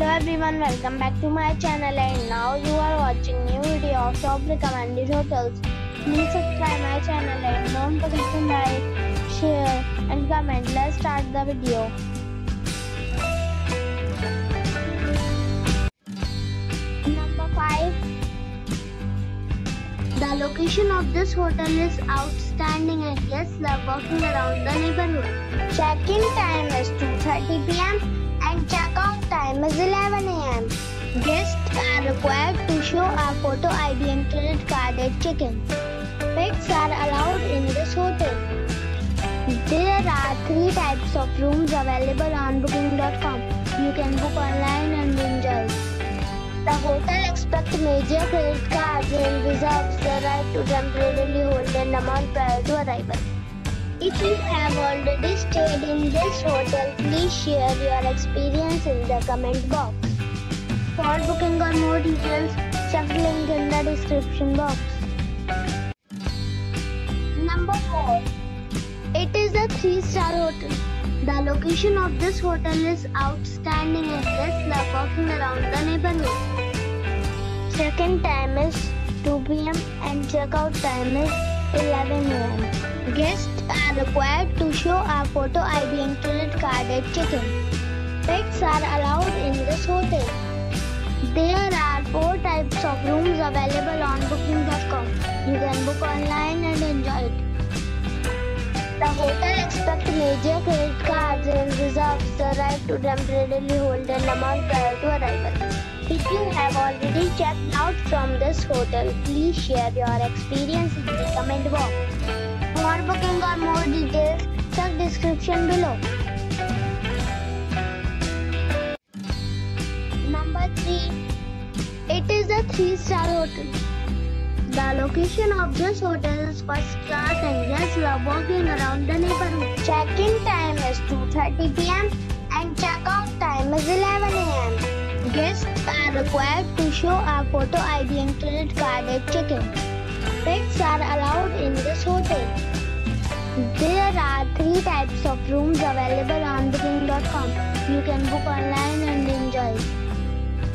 Hello everyone, welcome back to my channel and now you are watching new video of top recommended hotels. Please subscribe my channel and don't forget to like, share and comment. Let's start the video. Number 5. The location of this hotel is outstanding and guests love walking around the neighborhood. Check-in time is 2:30 p.m. and check-out time is 11 a.m. Guests are required to show a photo ID and credit card at check-in. Pets are allowed in this hotel. There are 3 types of rooms available on booking.com. You can book online and enjoy. The hotel accepts major credit cards and reserves the right to temporarily hold an amount prior to arrival. If you have already stayed in this hotel, please share your experience in the comment box. For booking or more details, check the link in the description box. Number 4. It is a 3-star hotel. The location of this hotel is outstanding and guests love walking around the neighborhood. Check-in time is 2 p.m. and check-out time is 11 a.m. Guests are required to show a photo ID and credit card at check-in. Pets are allowed in this hotel. There are 4 types of rooms available on booking.com. You can book online and enjoy it. The hotel accepts major credit cards and reserves the right to temporarily hold an amount prior to arrival. If you have already checked out from this hotel, please share your experience in the comment box. For booking or more details, check description below. Number 3. It is a 3-star hotel. The location of this hotel is first class and guests love walking around the neighborhood. Check-in time is 2:30 p.m. and check-out time is 11 a.m. Guests are required to show a photo ID and credit card at check-in. Pets are allowed in this hotel. There are 3 types of rooms available on booking.com. You can book online and enjoy.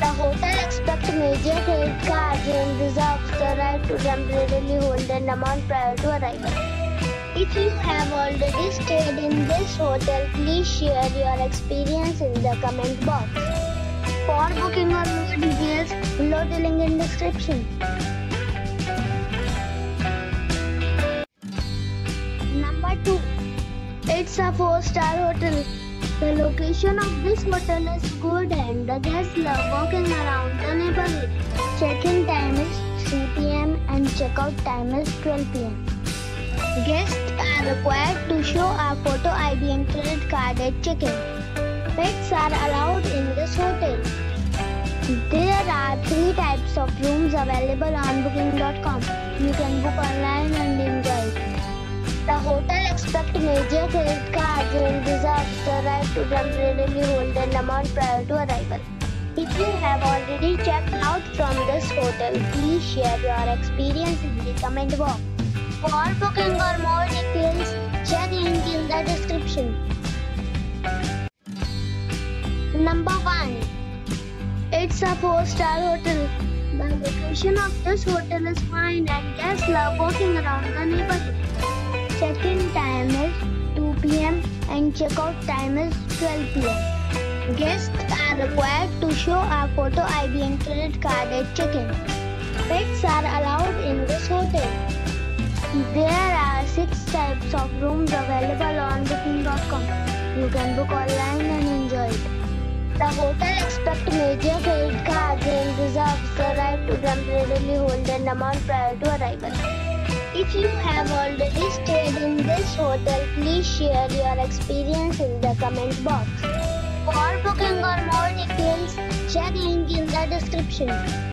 The hotel accepts major credit cards and reserves the right to temporarily hold an amount prior to arrival. If you have already stayed in this hotel, please share your experience in the comment box. For booking or more details, below the link in description. Number 2. It's a 4-star hotel. The location of this hotel is good and the guests love walking around the neighborhood. Check-in time is 3 p.m. and check-out time is 12 p.m. Guests are required to show a photo ID and credit card at check-in. Pets are allowed in this hotel. There are 3 types of rooms available on booking.com. You can book online and enjoy it. The hotel accepts major credit cards and reserves the right to temporarily hold an amount prior to arrival. If you have already checked out from this hotel, please share your experience in the comment box. For booking or more details, check link in the description. Number 1. It's a 4-star hotel. The location of this hotel is fine and guests love walking around the neighborhood. Check-in time is 2 p.m. and check-out time is 12 p.m. Guests are required to show a photo ID and credit card at check-in. Pets are allowed in this hotel. There are 6 types of rooms available on booking.com. You can book online and enjoy it. The hotel accepts major credit cards and reserves the right to temporarily hold an amount prior to arrival. If you have already stayed in this hotel, please share your experience in the comment box. For booking or more details, check link in the description.